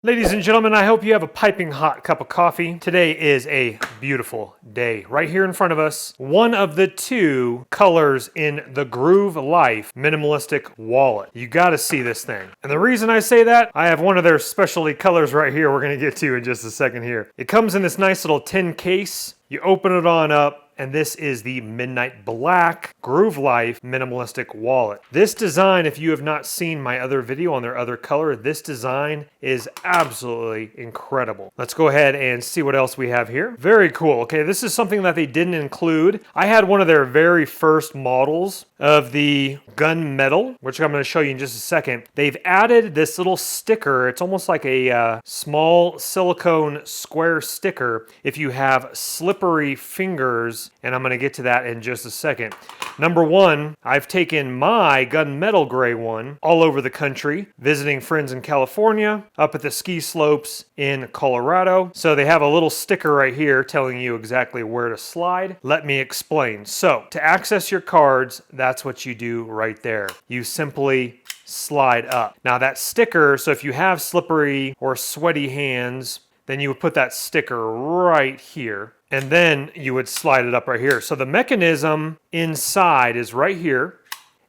Ladies and gentlemen, I hope you have a piping hot cup of coffee. Today is a beautiful day. Right here in front of us, one of the two colors in the Groove Life minimalistic wallet. You gotta see this thing. And the reason I say that, I have one of their specialty colors right here we're gonna get to in just a second here. It comes in this nice little tin case. You open it on up, and this is the Midnight Black Groove Life minimalistic wallet. This design, if you have not seen my other video on their other color, this design is absolutely incredible. Let's go ahead and see what else we have here. Very cool. Okay, this is something that they didn't include. I had one of their very first models of the gunmetal, which I'm going to show you in just a second. They've added this little sticker. It's almost like a small silicone square sticker if you have slippery fingers, and I'm going to get to that in just a second. Number one, I've taken my gunmetal gray one all over the country, visiting friends in California, up at the ski slopes in Colorado. So they have a little sticker right here telling you exactly where to slide. Let me explain. So to access your cards, that's what you do right there. You simply slide up. Now that sticker, so if you have slippery or sweaty hands, then you would put that sticker right here. And then you would slide it up right here. So the mechanism inside is right here.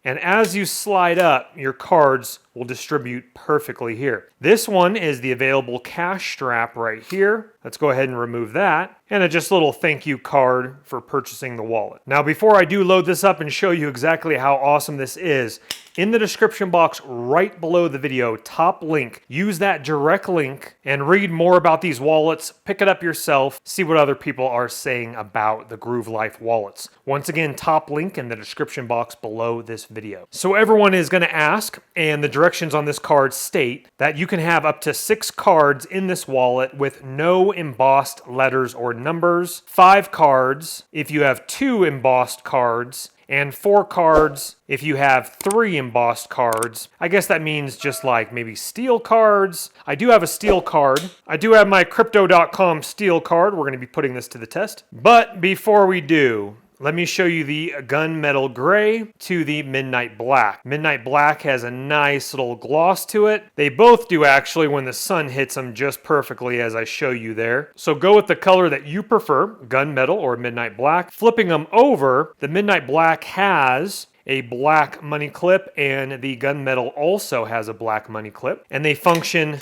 And as you slide up, your cards will distribute perfectly here. This one is the available cash strap right here. Let's go ahead and remove that. And just a little thank you card for purchasing the wallet. Now, before I do load this up and show you exactly how awesome this is, in the description box right below the video, top link, use that direct link and read more about these wallets. Pick it up yourself. See what other people are saying about the Groove Life wallets. Once again, top link in the description box below this video. So everyone is going to ask, and the directions on this card state that you can have up to 6 cards in this wallet with no embossed letters or numbers, 5 cards if you have 2 embossed cards, and 4 cards if you have 3 embossed cards. I guess that means just like maybe steel cards. I do have a steel card. I do have my crypto.com steel card. We're going to be putting this to the test. But before we do, let me show you the gunmetal gray to the midnight black. Midnight black has a nice little gloss to it. They both do actually when the sun hits them just perfectly as I show you there. So go with the color that you prefer, gunmetal or midnight black. Flipping them over, the midnight black has a black money clip and the gunmetal also has a black money clip, and they function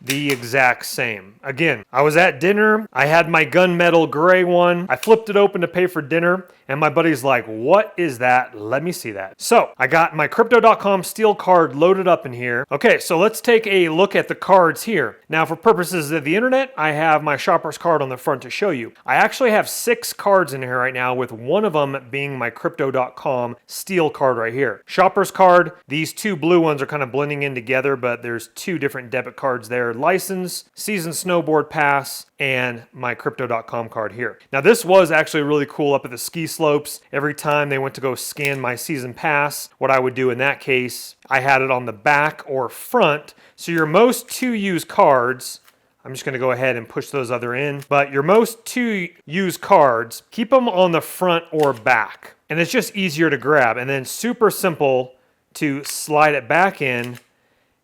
the exact same. Again, I was at dinner. I had my gunmetal gray one. I flipped it open to pay for dinner, and my buddy's like, "What is that? Let me see that." So I got my crypto.com steel card loaded up in here. Okay, so let's take a look at the cards here. Now, for purposes of the internet, I have my shopper's card on the front to show you. I actually have 6 cards in here right now, with one of them being my crypto.com steel card right here. Shopper's card, these 2 blue ones are kind of blending in together, but there's 2 different debit cards there. License, season snowboard pass, and my crypto.com card here. Now this was actually really cool up at the ski slopes. Every time they went to go scan my season pass, what I would do in that case, I had it on the back or front. So your most 2 used cards, I'm just going to go ahead and push those other in, but your most 2 used cards, keep them on the front or back. And it's just easier to grab, and then super simple to slide it back in,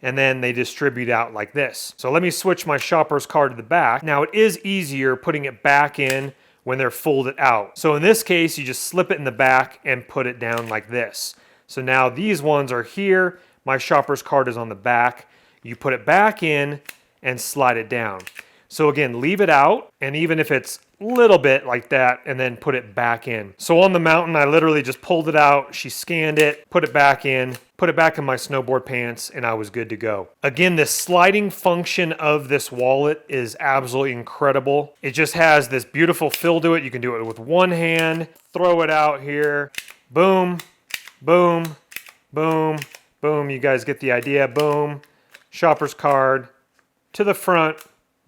and then they distribute out like this. So let me switch my shopper's card to the back. Now it is easier putting it back in when they're folded out. So in this case, you just slip it in the back and put it down like this. So now these ones are here. My shopper's card is on the back. You put it back in and slide it down. So again, leave it out, and even if it's a little bit like that, and then put it back in. So on the mountain, I literally just pulled it out. She scanned it, put it back in my snowboard pants, and I was good to go. Again, the sliding function of this wallet is absolutely incredible. It just has this beautiful feel to it. You can do it with one hand, throw it out here, boom, boom, boom, boom. You guys get the idea, boom. Shopper's card to the front,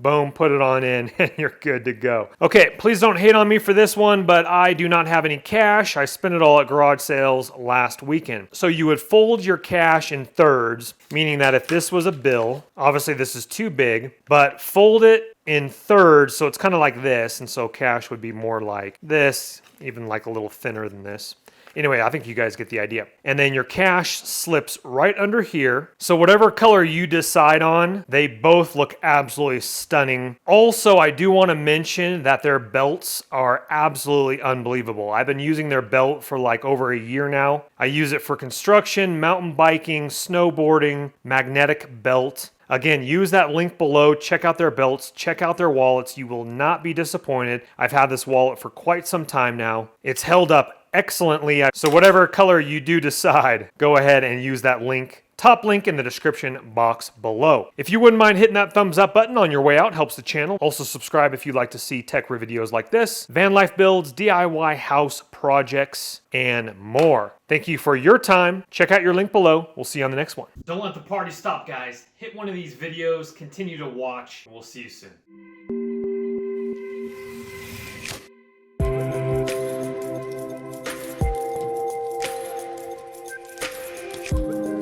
boom, put it on in, and you're good to go. Okay, please don't hate on me for this one, but I do not have any cash. I spent it all at garage sales last weekend. So you would fold your cash in thirds, meaning that if this was a bill, obviously this is too big, but fold it in thirds, so it's kind of like this, and so cash would be more like this, even like a little thinner than this. Anyway, I think you guys get the idea. And then your cash slips right under here. So whatever color you decide on, they both look absolutely stunning. Also, I do want to mention that their belts are absolutely unbelievable. I've been using their belt for like over a year now. I use it for construction, mountain biking, snowboarding, magnetic belt. Again, use that link below, check out their belts, check out their wallets. You will not be disappointed. I've had this wallet for quite some time now. It's held up excellently. So whatever color you do decide, go ahead and use that link. Top link in the description box below. If you wouldn't mind hitting that thumbs up button on your way out, helps the channel. Also subscribe if you'd like to see tech videos like this, van life builds, DIY house projects, and more. Thank you for your time. Check out your link below. We'll see you on the next one. Don't let the party stop, guys. Hit one of these videos, continue to watch, and we'll see you soon.